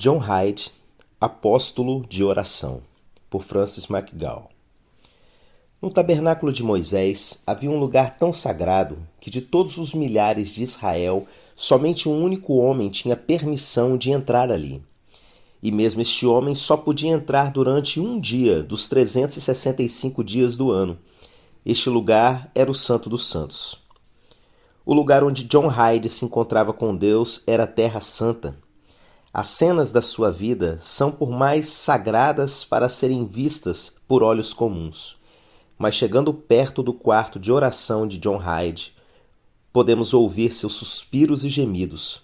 John Hyde, Apóstolo de Oração, por Francis McGough. No tabernáculo de Moisés havia um lugar tão sagrado que de todos os milhares de Israel, somente um único homem tinha permissão de entrar ali. E mesmo este homem só podia entrar durante um dia dos 365 dias do ano. Este lugar era o Santo dos Santos. O lugar onde John Hyde se encontrava com Deus era a Terra Santa. As cenas da sua vida são por mais sagradas para serem vistas por olhos comuns. Mas chegando perto do quarto de oração de John Hyde, podemos ouvir seus suspiros e gemidos,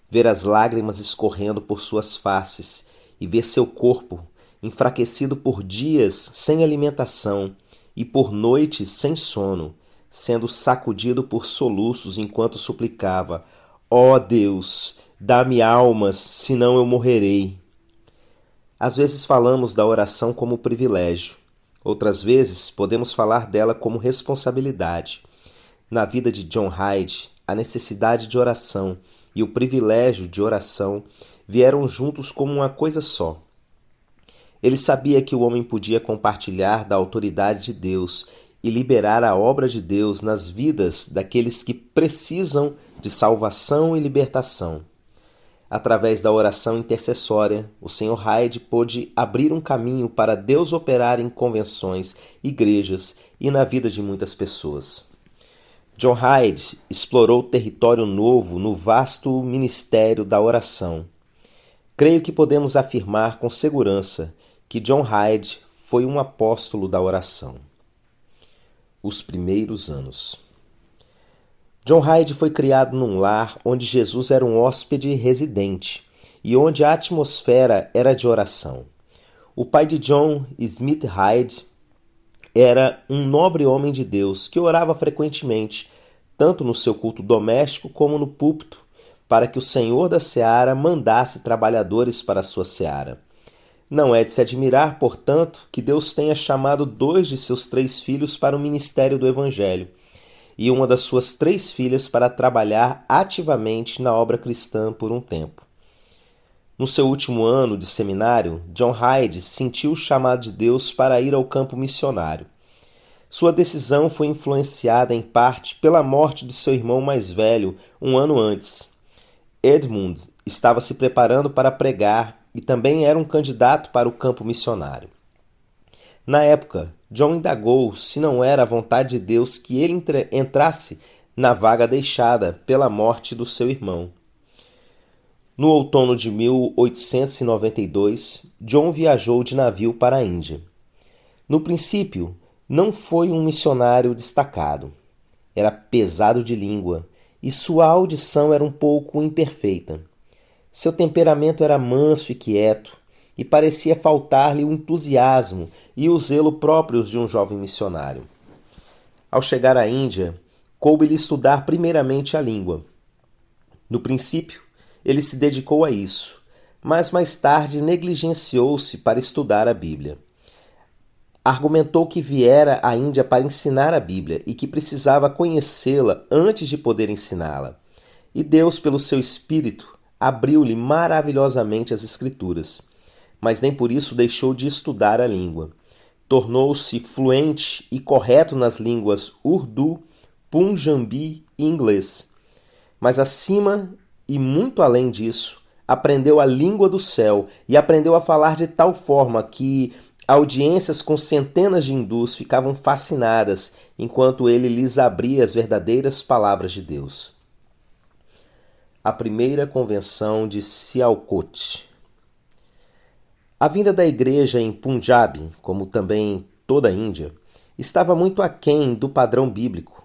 ver as lágrimas escorrendo por suas faces e ver seu corpo, enfraquecido por dias sem alimentação e por noites sem sono, sendo sacudido por soluços enquanto suplicava: ó Deus, dá-me almas, senão eu morrerei. Às vezes falamos da oração como privilégio, outras vezes podemos falar dela como responsabilidade. Na vida de John Hyde, a necessidade de oração e o privilégio de oração vieram juntos como uma coisa só. Ele sabia que o homem podia compartilhar da autoridade de Deus e liberar a obra de Deus nas vidas daqueles que precisam de salvação e libertação. Através da oração intercessória, o Sr. Hyde pôde abrir um caminho para Deus operar em convenções, igrejas e na vida de muitas pessoas. John Hyde explorou território novo no vasto ministério da oração. Creio que podemos afirmar com segurança que John Hyde foi um apóstolo da oração. Os primeiros anos. John Hyde foi criado num lar onde Jesus era um hóspede residente e onde a atmosfera era de oração. O pai de John, Smith Hyde, era um nobre homem de Deus que orava frequentemente, tanto no seu culto doméstico como no púlpito, para que o Senhor da Seara mandasse trabalhadores para a sua seara. Não é de se admirar, portanto, que Deus tenha chamado 2 de seus 3 filhos para o ministério do Evangelho e uma das suas 3 filhas para trabalhar ativamente na obra cristã por um tempo. No seu último ano de seminário, John Hyde sentiu o chamado de Deus para ir ao campo missionário. Sua decisão foi influenciada em parte pela morte de seu irmão mais velho um ano antes. Edmund estava se preparando para pregar e também era um candidato para o campo missionário. Na época, John indagou se não era a vontade de Deus que ele entrasse na vaga deixada pela morte do seu irmão. No outono de 1892, John viajou de navio para a Índia. No princípio, não foi um missionário destacado. Era pesado de língua e sua audição era um pouco imperfeita. Seu temperamento era manso e quieto, e parecia faltar-lhe o entusiasmo e o zelo próprios de um jovem missionário. Ao chegar à Índia, coube-lhe estudar primeiramente a língua. No princípio, ele se dedicou a isso, mas mais tarde negligenciou-se para estudar a Bíblia. Argumentou que viera à Índia para ensinar a Bíblia e que precisava conhecê-la antes de poder ensiná-la. E Deus, pelo seu Espírito, abriu-lhe maravilhosamente as Escrituras, mas nem por isso deixou de estudar a língua. Tornou-se fluente e correto nas línguas Urdu, Punjabi e inglês. Mas acima e muito além disso, aprendeu a língua do céu e aprendeu a falar de tal forma que audiências com centenas de hindus ficavam fascinadas enquanto ele lhes abria as verdadeiras palavras de Deus. A primeira convenção de Sialkot. A vinda da igreja em Punjab, como também toda a Índia, estava muito aquém do padrão bíblico.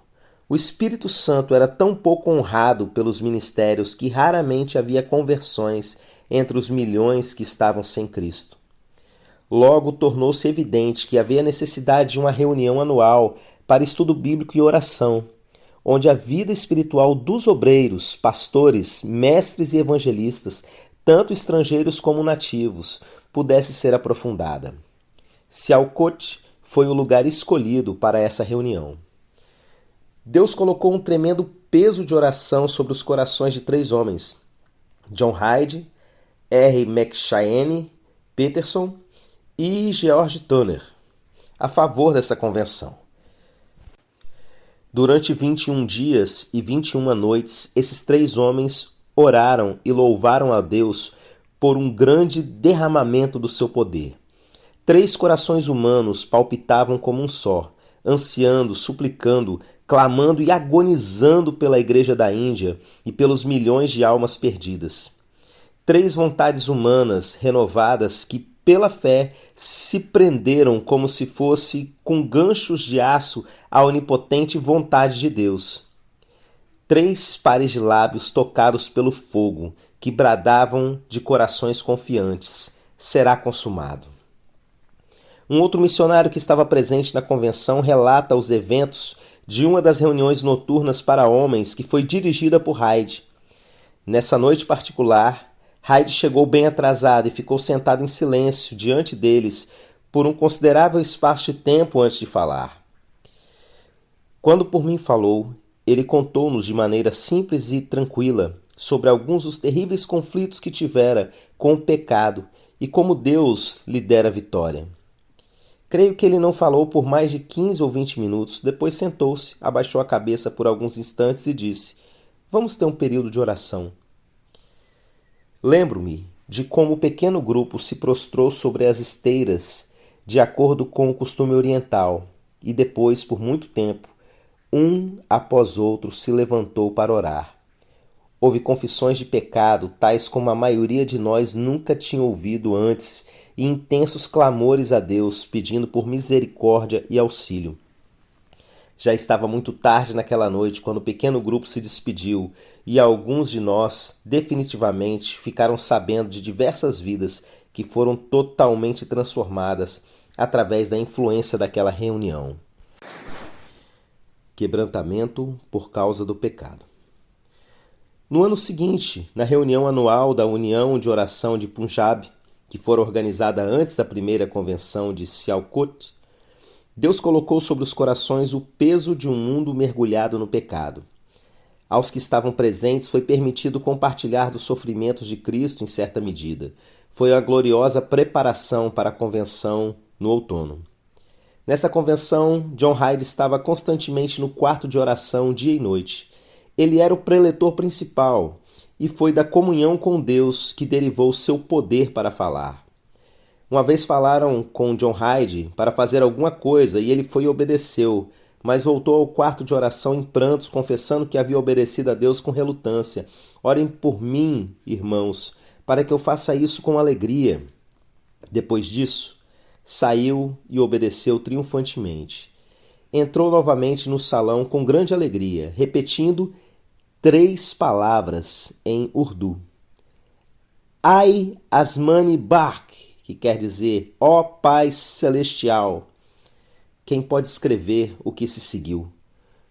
O Espírito Santo era tão pouco honrado pelos ministérios que raramente havia conversões entre os milhões que estavam sem Cristo. Logo tornou-se evidente que havia necessidade de uma reunião anual para estudo bíblico e oração, onde a vida espiritual dos obreiros, pastores, mestres e evangelistas, tanto estrangeiros como nativos, pudesse ser aprofundada. Sialkot foi o lugar escolhido para essa reunião. Deus colocou um tremendo peso de oração sobre os corações de 3 homens: John Hyde, R. McShane Peterson e George Turner, a favor dessa convenção. Durante 21 dias e 21 noites, esses 3 homens oraram e louvaram a Deus por um grande derramamento do seu poder. 3 corações humanos palpitavam como um só, ansiando, suplicando, clamando e agonizando pela Igreja da Índia e pelos milhões de almas perdidas. 3 vontades humanas renovadas que, pela fé, se prenderam como se fosse com ganchos de aço à onipotente vontade de Deus. 3 pares de lábios tocados pelo fogo, que bradavam de corações confiantes: será consumado. Um outro missionário que estava presente na convenção relata os eventos de uma das reuniões noturnas para homens que foi dirigida por Hyde. Nessa noite particular, Hyde chegou bem atrasado e ficou sentado em silêncio diante deles por um considerável espaço de tempo antes de falar. Quando por mim falou, ele contou-nos de maneira simples e tranquila sobre alguns dos terríveis conflitos que tivera com o pecado e como Deus lhe dera vitória. Creio que ele não falou por mais de 15 ou 20 minutos, depois sentou-se, abaixou a cabeça por alguns instantes e disse: "Vamos ter um período de oração." Lembro-me de como o pequeno grupo se prostrou sobre as esteiras, de acordo com o costume oriental, e depois, por muito tempo, um após outro se levantou para orar. Houve confissões de pecado, tais como a maioria de nós nunca tinha ouvido antes, e intensos clamores a Deus, pedindo por misericórdia e auxílio. Já estava muito tarde naquela noite quando o pequeno grupo se despediu, e alguns de nós, definitivamente, ficaram sabendo de diversas vidas que foram totalmente transformadas através da influência daquela reunião. Quebrantamento por causa do pecado. No ano seguinte, na reunião anual da União de Oração de Punjab, que fora organizada antes da primeira convenção de Sialkot, Deus colocou sobre os corações o peso de um mundo mergulhado no pecado. Aos que estavam presentes foi permitido compartilhar dos sofrimentos de Cristo em certa medida. Foi uma gloriosa preparação para a convenção no outono. Nessa convenção, John Hyde estava constantemente no quarto de oração dia e noite. Ele era o preletor principal e foi da comunhão com Deus que derivou seu poder para falar. Uma vez falaram com John Hyde para fazer alguma coisa e ele foi e obedeceu, mas voltou ao quarto de oração em prantos, confessando que havia obedecido a Deus com relutância. Orem por mim, irmãos, para que eu faça isso com alegria. Depois disso, saiu e obedeceu triunfantemente. Entrou novamente no salão com grande alegria, repetindo 3 palavras em urdu. Ai Asmani Bark, que quer dizer, ó Pai Celestial. Quem pode escrever o que se seguiu?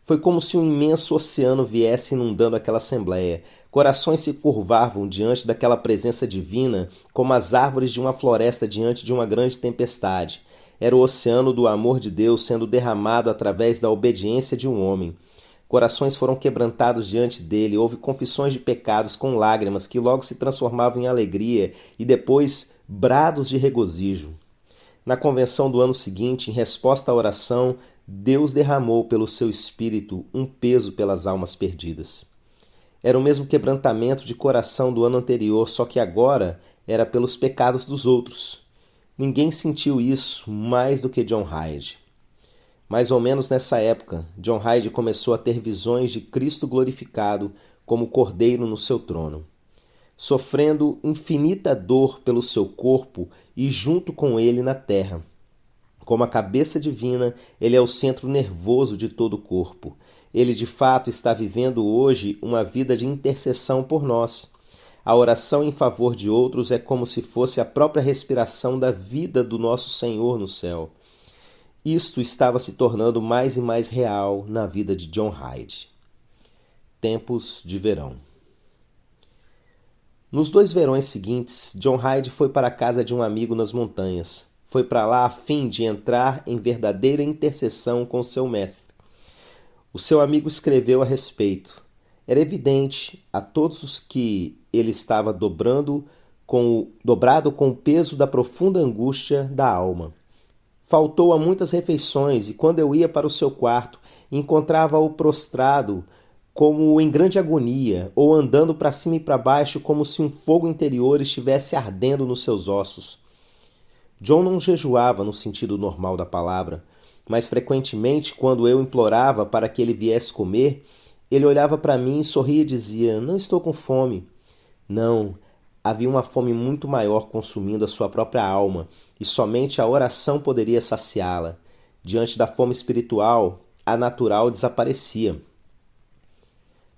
Foi como se um imenso oceano viesse inundando aquela assembleia. Corações se curvavam diante daquela presença divina, como as árvores de uma floresta diante de uma grande tempestade. Era o oceano do amor de Deus sendo derramado através da obediência de um homem. Corações foram quebrantados diante dele, houve confissões de pecados com lágrimas que logo se transformavam em alegria e depois brados de regozijo. Na convenção do ano seguinte, em resposta à oração, Deus derramou pelo seu espírito um peso pelas almas perdidas. Era o mesmo quebrantamento de coração do ano anterior, só que agora era pelos pecados dos outros. Ninguém sentiu isso mais do que John Hyde. Mais ou menos nessa época, John Hyde começou a ter visões de Cristo glorificado como cordeiro no seu trono, sofrendo infinita dor pelo seu corpo e junto com ele na terra. Como a cabeça divina, ele é o centro nervoso de todo o corpo. Ele de fato está vivendo hoje uma vida de intercessão por nós. A oração em favor de outros é como se fosse a própria respiração da vida do nosso Senhor no céu. Isto estava se tornando mais e mais real na vida de John Hyde. Tempos de verão. Nos 2 verões seguintes, John Hyde foi para a casa de um amigo nas montanhas. Foi para lá a fim de entrar em verdadeira intercessão com seu mestre. O seu amigo escreveu a respeito. Era evidente a todos os que ele estava dobrando dobrado com o peso da profunda angústia da alma. Faltou a muitas refeições, e quando eu ia para o seu quarto, encontrava-o prostrado como em grande agonia, ou andando para cima e para baixo como se um fogo interior estivesse ardendo nos seus ossos. John não jejuava no sentido normal da palavra, mas frequentemente, quando eu implorava para que ele viesse comer, ele olhava para mim, sorria e dizia: "Não estou com fome." Não, havia uma fome muito maior consumindo a sua própria alma, e somente a oração poderia saciá-la. Diante da fome espiritual, a natural desaparecia.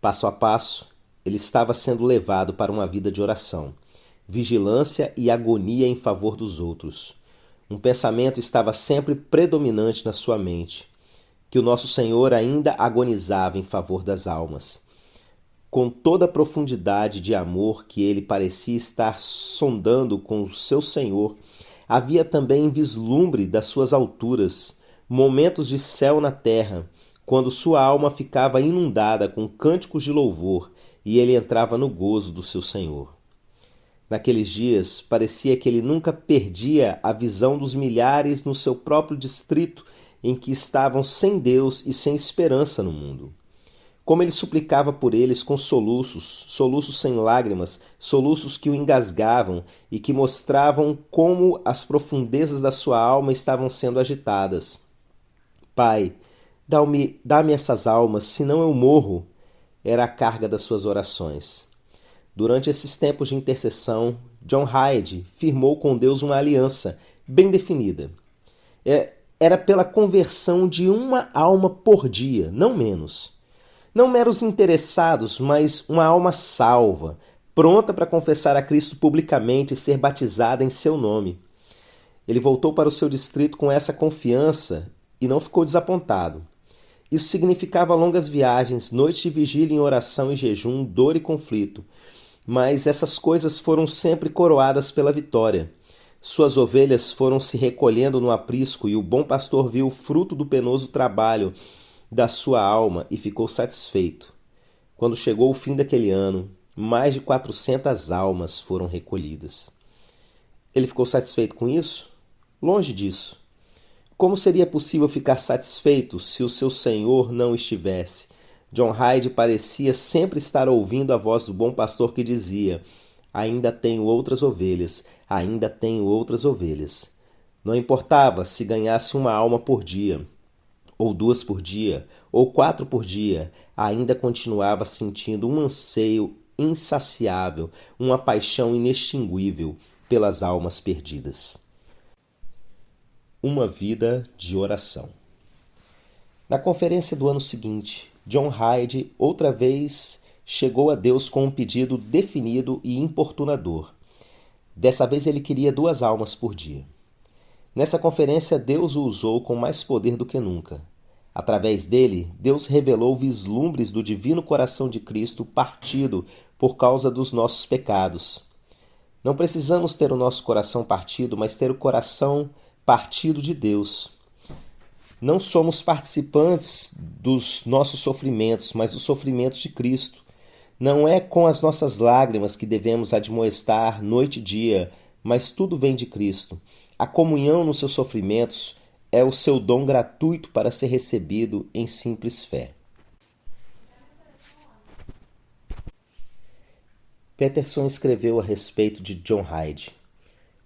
Passo a passo, ele estava sendo levado para uma vida de oração, vigilância e agonia em favor dos outros. Um pensamento estava sempre predominante na sua mente, que o nosso Senhor ainda agonizava em favor das almas. Com toda a profundidade de amor que ele parecia estar sondando com o seu Senhor, havia também vislumbre das suas alturas, momentos de céu na terra, quando sua alma ficava inundada com cânticos de louvor e ele entrava no gozo do seu Senhor. Naqueles dias, parecia que ele nunca perdia a visão dos milhares no seu próprio distrito em que estavam sem Deus e sem esperança no mundo. Como ele suplicava por eles com soluços, soluços sem lágrimas, soluços que o engasgavam e que mostravam como as profundezas da sua alma estavam sendo agitadas. Pai, dá-me essas almas, senão eu morro, era a carga das suas orações. Durante esses tempos de intercessão, John Hyde firmou com Deus uma aliança bem definida. Era pela conversão de uma alma por dia, não menos. Não meros interessados, mas uma alma salva, pronta para confessar a Cristo publicamente e ser batizada em seu nome. Ele voltou para o seu distrito com essa confiança e não ficou desapontado. Isso significava longas viagens, noites de vigília em oração e jejum, dor e conflito. Mas essas coisas foram sempre coroadas pela vitória. Suas ovelhas foram se recolhendo no aprisco e o bom pastor viu o fruto do penoso trabalho da sua alma e ficou satisfeito. Quando chegou o fim daquele ano, mais de 400 almas foram recolhidas. Ele ficou satisfeito com isso? Longe disso. Como seria possível ficar satisfeito se o seu Senhor não estivesse? John Hyde parecia sempre estar ouvindo a voz do bom pastor que dizia: "Ainda tenho outras ovelhas, ainda tenho outras ovelhas." Não importava se ganhasse uma alma por dia, ou 2 por dia, ou 4 por dia, ainda continuava sentindo um anseio insaciável, uma paixão inextinguível pelas almas perdidas. Uma vida de oração. Na conferência do ano seguinte, John Hyde outra vez chegou a Deus com um pedido definido e importunador. Dessa vez ele queria 2 almas por dia. Nessa conferência, Deus o usou com mais poder do que nunca. Através dele, Deus revelou vislumbres do divino coração de Cristo partido por causa dos nossos pecados. Não precisamos ter o nosso coração partido, mas ter o coração partido de Deus. Não somos participantes dos nossos sofrimentos, mas dos sofrimentos de Cristo. Não é com as nossas lágrimas que devemos admoestar noite e dia, mas tudo vem de Cristo. A comunhão nos seus sofrimentos é o seu dom gratuito para ser recebido em simples fé. Peterson escreveu a respeito de John Hyde.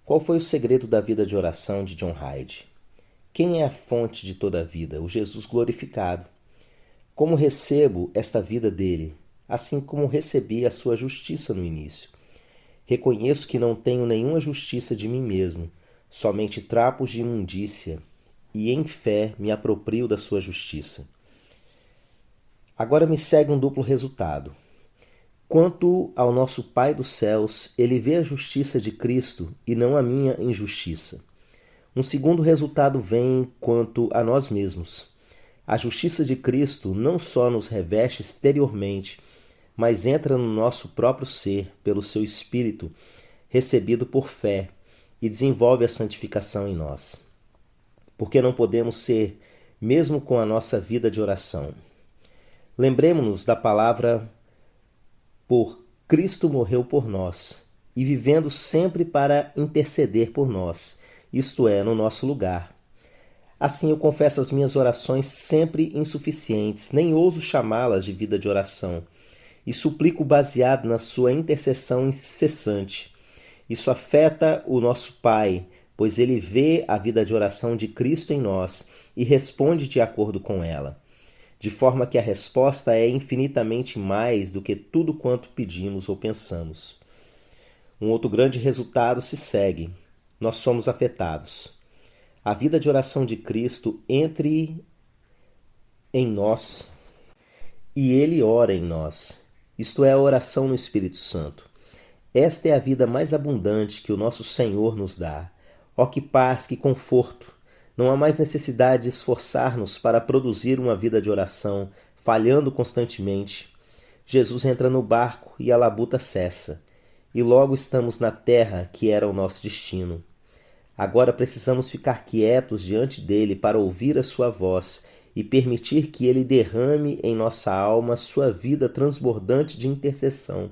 Qual foi o segredo da vida de oração de John Hyde? Quem é a fonte de toda a vida? O Jesus glorificado. Como recebo esta vida dele, assim como recebi a sua justiça no início? Reconheço que não tenho nenhuma justiça de mim mesmo, somente trapos de imundícia, e em fé me aproprio da sua justiça. Agora me segue um duplo resultado. Quanto ao nosso Pai dos céus, ele vê a justiça de Cristo e não a minha injustiça. Um segundo resultado vem quanto a nós mesmos. A justiça de Cristo não só nos reveste exteriormente, mas entra no nosso próprio ser pelo seu Espírito, recebido por fé, e desenvolve a santificação em nós. Porque não podemos ser, mesmo com a nossa vida de oração. Lembremos-nos da palavra: por Cristo morreu por nós, e vivendo sempre para interceder por nós, isto é, no nosso lugar. Assim eu confesso as minhas orações sempre insuficientes, nem ouso chamá-las de vida de oração, e suplico baseado na sua intercessão incessante. Isso afeta o nosso Pai, pois ele vê a vida de oração de Cristo em nós e responde de acordo com ela, de forma que a resposta é infinitamente mais do que tudo quanto pedimos ou pensamos. Um outro grande resultado se segue. Nós somos afetados. A vida de oração de Cristo entre em nós e ele ora em nós. Isto é a oração no Espírito Santo. Esta é a vida mais abundante que o nosso Senhor nos dá. Ó que paz, que conforto! Não há mais necessidade de esforçar-nos para produzir uma vida de oração, falhando constantemente. Jesus entra no barco e a labuta cessa. E logo estamos na terra que era o nosso destino. Agora precisamos ficar quietos diante dele para ouvir a sua voz e permitir que ele derrame em nossa alma sua vida transbordante de intercessão,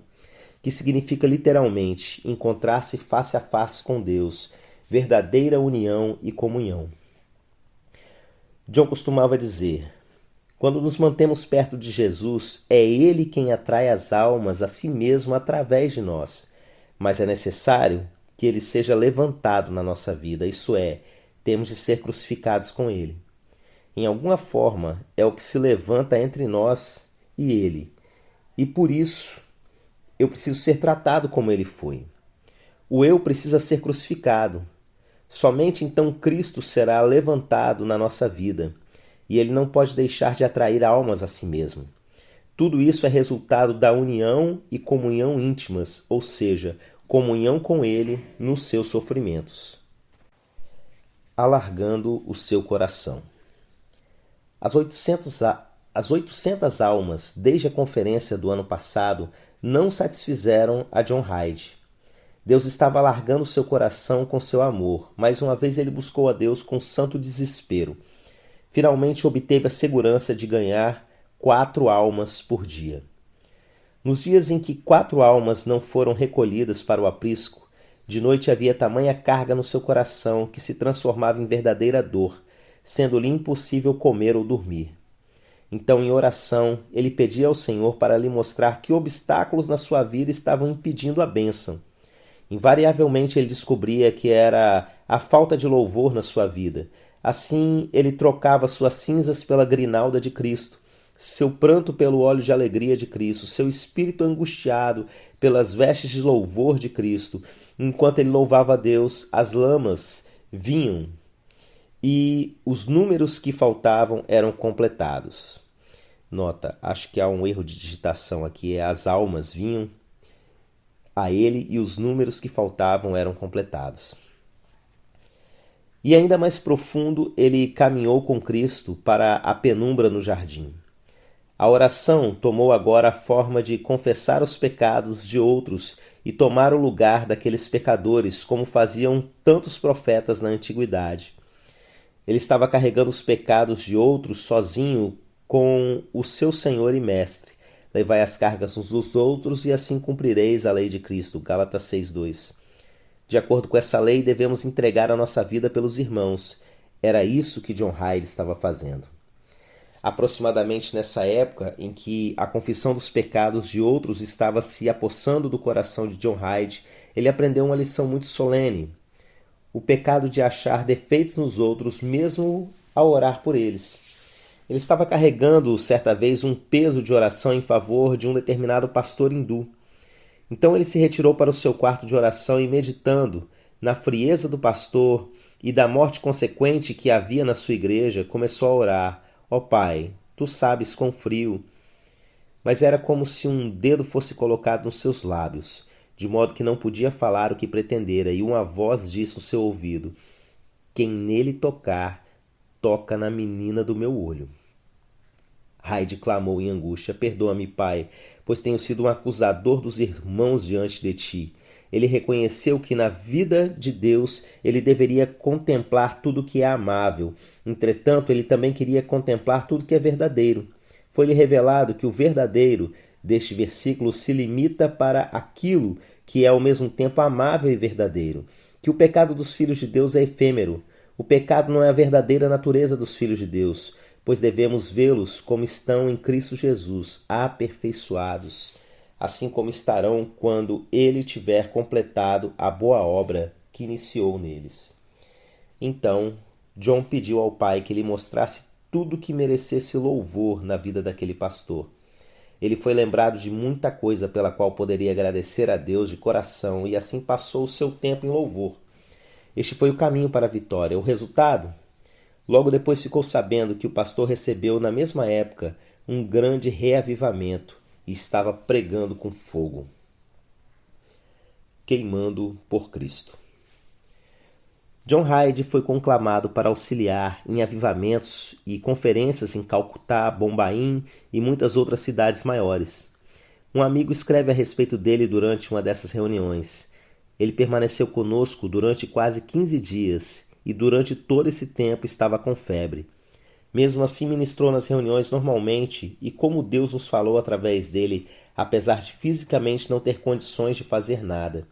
que significa literalmente encontrar-se face a face com Deus, verdadeira união e comunhão. John costumava dizer: quando nos mantemos perto de Jesus, é Ele quem atrai as almas a si mesmo através de nós. Mas é necessário que Ele seja levantado na nossa vida, isso é, temos de ser crucificados com Ele. Em alguma forma, é o que se levanta entre nós e Ele. E por isso, eu preciso ser tratado como Ele foi. O eu precisa ser crucificado. Somente então Cristo será levantado na nossa vida. E ele não pode deixar de atrair almas a si mesmo. Tudo isso é resultado da união e comunhão íntimas, ou seja, comunhão com ele nos seus sofrimentos. Alargando o seu coração. As 800 almas, desde a conferência do ano passado, não satisfizeram a John Hyde. Deus estava alargando seu coração com seu amor. Mais uma vez ele buscou a Deus com santo desespero. Finalmente obteve a segurança de ganhar 4 almas por dia. Nos dias em que 4 almas não foram recolhidas para o aprisco, de noite havia tamanha carga no seu coração que se transformava em verdadeira dor, sendo-lhe impossível comer ou dormir. Então, em oração, ele pedia ao Senhor para lhe mostrar que obstáculos na sua vida estavam impedindo a bênção. Invariavelmente ele descobria que era a falta de louvor na sua vida. Assim, ele trocava suas cinzas pela grinalda de Cristo, seu pranto pelo óleo de alegria de Cristo, seu espírito angustiado pelas vestes de louvor de Cristo. Enquanto ele louvava a Deus, as lamas vinham e os números que faltavam eram completados. Nota, acho que há um erro de digitação aqui, as almas vinham a ele e os números que faltavam eram completados. E ainda mais profundo, ele caminhou com Cristo para a penumbra no jardim. A oração tomou agora a forma de confessar os pecados de outros e tomar o lugar daqueles pecadores, como faziam tantos profetas na antiguidade. Ele estava carregando os pecados de outros sozinho com o seu Senhor e Mestre. Levai as cargas uns dos outros e assim cumprireis a lei de Cristo. Gálatas 6:2. De acordo com essa lei, devemos entregar a nossa vida pelos irmãos. Era isso que John Hyde estava fazendo. Aproximadamente nessa época em que a confissão dos pecados de outros estava se apossando do coração de John Hyde, ele aprendeu uma lição muito solene. O pecado de achar defeitos nos outros, mesmo ao orar por eles. Ele estava carregando, certa vez, um peso de oração em favor de um determinado pastor hindu. Então ele se retirou para o seu quarto de oração e, meditando na frieza do pastor e da morte consequente que havia na sua igreja, começou a orar: ó Pai, tu sabes quão frio. Mas era como se um dedo fosse colocado nos seus lábios, de modo que não podia falar o que pretendera, e uma voz disse no seu ouvido: quem nele tocar, toca na menina do meu olho. Hyde clamou em angústia: perdoa-me, Pai, pois tenho sido um acusador dos irmãos diante de ti. Ele reconheceu que na vida de Deus ele deveria contemplar tudo que é amável. Entretanto, ele também queria contemplar tudo que é verdadeiro. Foi-lhe revelado que o verdadeiro deste versículo se limita para aquilo que é ao mesmo tempo amável e verdadeiro, que o pecado dos filhos de Deus é efêmero. O pecado não é a verdadeira natureza dos filhos de Deus, pois devemos vê-los como estão em Cristo Jesus, aperfeiçoados, assim como estarão quando ele tiver completado a boa obra que iniciou neles. Então, John pediu ao pai que lhe mostrasse tudo que merecesse louvor na vida daquele pastor. Ele foi lembrado de muita coisa pela qual poderia agradecer a Deus de coração e assim passou o seu tempo em louvor. Este foi o caminho para a vitória. O resultado? Logo depois ficou sabendo que o pastor recebeu na mesma época um grande reavivamento e estava pregando com fogo. Queimando por Cristo. John Hyde foi conclamado para auxiliar em avivamentos e conferências em Calcutá, Bombaim e muitas outras cidades maiores. Um amigo escreve a respeito dele durante uma dessas reuniões. Ele permaneceu conosco durante quase 15 dias e durante todo esse tempo estava com febre. Mesmo assim ministrou nas reuniões normalmente e como Deus nos falou através dele, apesar de fisicamente não ter condições de fazer nada.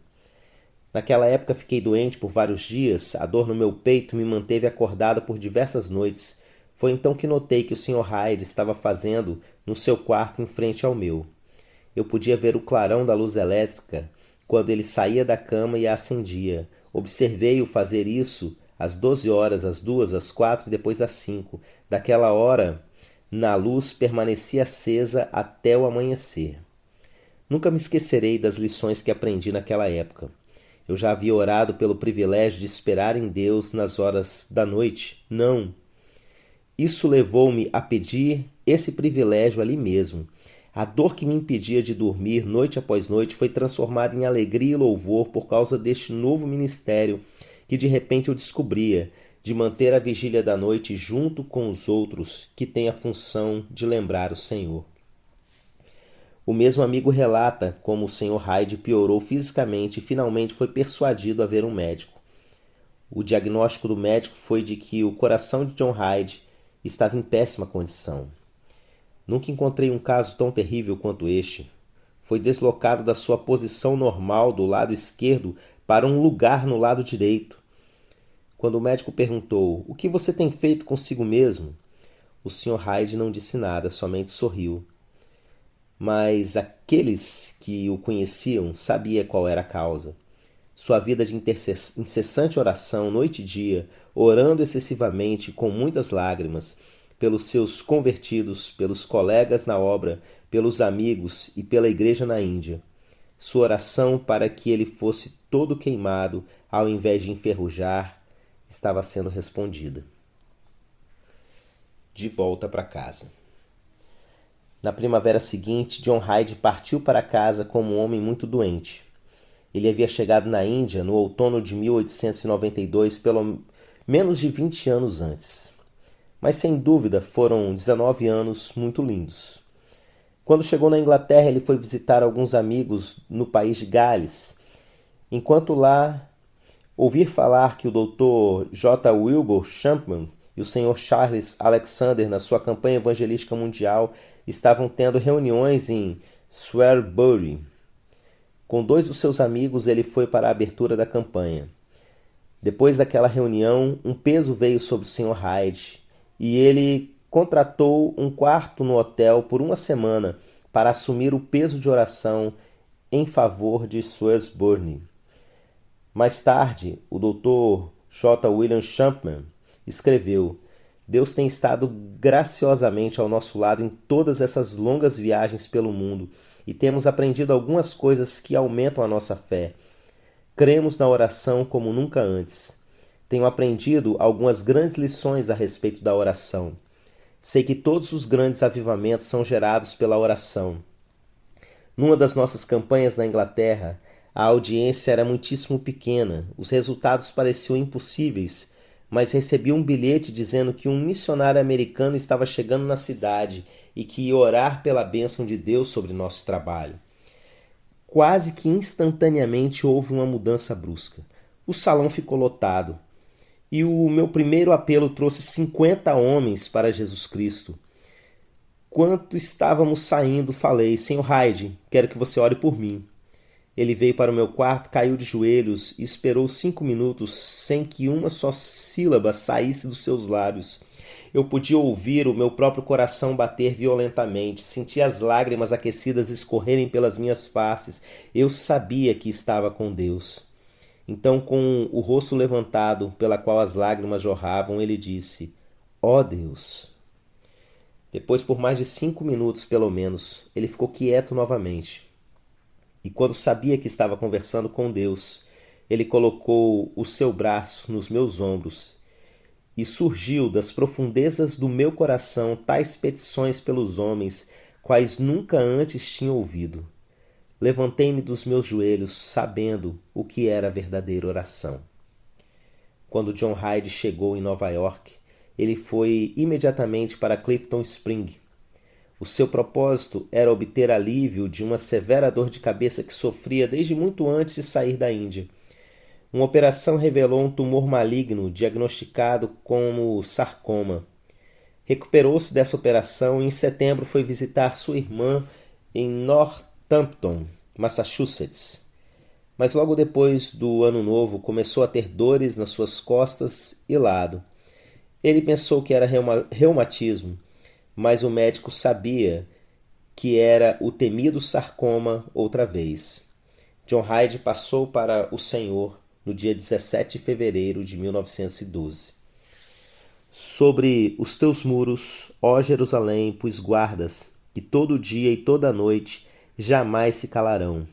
Naquela época fiquei doente por vários dias, a dor no meu peito me manteve acordado por diversas noites. Foi então que notei que o Sr. Hyde estava fazendo no seu quarto em frente ao meu. Eu podia ver o clarão da luz elétrica quando ele saía da cama e a acendia. Observei-o fazer isso às 12 horas, às 2, às 4 e depois às 5. Daquela hora, a luz permanecia acesa até o amanhecer. Nunca me esquecerei das lições que aprendi naquela época. Eu já havia orado pelo privilégio de esperar em Deus nas horas da noite? Não. Isso levou-me a pedir esse privilégio ali mesmo. A dor que me impedia de dormir noite após noite foi transformada em alegria e louvor por causa deste novo ministério que de repente eu descobria, de manter a vigília da noite junto com os outros que têm a função de lembrar o Senhor. O mesmo amigo relata como o Sr. Hyde piorou fisicamente e finalmente foi persuadido a ver um médico. O diagnóstico do médico foi de que o coração de John Hyde estava em péssima condição. Nunca encontrei um caso tão terrível quanto este. Foi deslocado da sua posição normal do lado esquerdo para um lugar no lado direito. Quando o médico perguntou: "O que você tem feito consigo mesmo?", o Sr. Hyde não disse nada, somente sorriu. Mas aqueles que o conheciam sabiam qual era a causa. Sua vida de incessante oração, noite e dia, orando excessivamente com muitas lágrimas, pelos seus convertidos, pelos colegas na obra, pelos amigos e pela igreja na Índia. Sua oração para que ele fosse todo queimado, ao invés de enferrujar, estava sendo respondida. De volta para casa. Na primavera seguinte, John Hyde partiu para casa como um homem muito doente. Ele havia chegado na Índia no outono de 1892, pelo menos de 20 anos antes. Mas sem dúvida foram 19 anos muito lindos. Quando chegou na Inglaterra, ele foi visitar alguns amigos no país de Gales. Enquanto lá, ouvir falar que o Dr. J. Wilbur Champman e o Sr. Charles Alexander, na sua campanha evangelística mundial, estavam tendo reuniões em Shrewsbury. Com 2 dos seus amigos, ele foi para a abertura da campanha. Depois daquela reunião, um peso veio sobre o Sr. Hyde e ele contratou um quarto no hotel por 1 semana para assumir o peso de oração em favor de Shrewsbury. Mais tarde, o Dr. J. William Champman escreveu: "Deus tem estado graciosamente ao nosso lado em todas essas longas viagens pelo mundo e temos aprendido algumas coisas que aumentam a nossa fé. Cremos na oração como nunca antes. Tenho aprendido algumas grandes lições a respeito da oração. Sei que todos os grandes avivamentos são gerados pela oração. Numa das nossas campanhas na Inglaterra, a audiência era muitíssimo pequena, os resultados pareciam impossíveis, mas recebi um bilhete dizendo que um missionário americano estava chegando na cidade e que ia orar pela bênção de Deus sobre nosso trabalho. Quase que instantaneamente houve uma mudança brusca. O salão ficou lotado e o meu primeiro apelo trouxe 50 homens para Jesus Cristo. Quando estávamos saindo, falei: "Senhor Hyde, quero que você ore por mim." Ele veio para o meu quarto, caiu de joelhos e esperou 5 minutos sem que uma só sílaba saísse dos seus lábios. Eu podia ouvir o meu próprio coração bater violentamente, sentia as lágrimas aquecidas escorrerem pelas minhas faces. Eu sabia que estava com Deus. Então, com o rosto levantado, pela qual as lágrimas jorravam, ele disse: Ó Deus! Depois, por mais de 5 minutos, pelo menos, ele ficou quieto novamente. E quando sabia que estava conversando com Deus, ele colocou o seu braço nos meus ombros e surgiu das profundezas do meu coração tais petições pelos homens, quais nunca antes tinha ouvido. Levantei-me dos meus joelhos, sabendo o que era a verdadeira oração. Quando John Hyde chegou em Nova York, ele foi imediatamente para Clifton Spring. O seu propósito era obter alívio de uma severa dor de cabeça que sofria desde muito antes de sair da Índia. Uma operação revelou um tumor maligno diagnosticado como sarcoma. Recuperou-se dessa operação e em setembro foi visitar sua irmã em Northampton, Massachusetts. Mas logo depois do ano novo começou a ter dores nas suas costas e lado. Ele pensou que era reumatismo, mas o médico sabia que era o temido sarcoma outra vez. John Hyde passou para o Senhor no dia 17 de fevereiro de 1912. Sobre os teus muros, ó Jerusalém, pus guardas, que todo dia e toda noite jamais se calarão.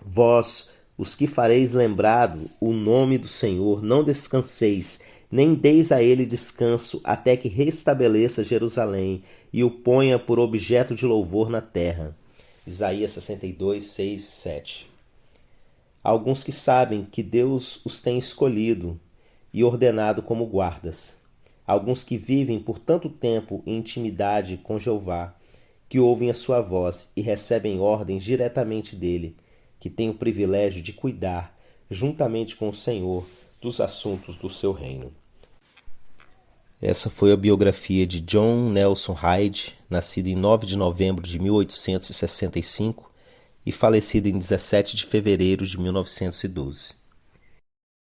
Vós, os que fareis lembrado o nome do Senhor, não descanseis, nem deis a ele descanso, até que restabeleça Jerusalém e o ponha por objeto de louvor na terra. Isaías 62, 6, 7. Há alguns que sabem que Deus os tem escolhido e ordenado como guardas. Há alguns que vivem por tanto tempo em intimidade com Jeová, que ouvem a sua voz e recebem ordens diretamente dele, que têm o privilégio de cuidar, juntamente com o Senhor, dos assuntos do seu reino. Essa foi a biografia de John Nelson Hyde, nascido em 9 de novembro de 1865 e falecido em 17 de fevereiro de 1912.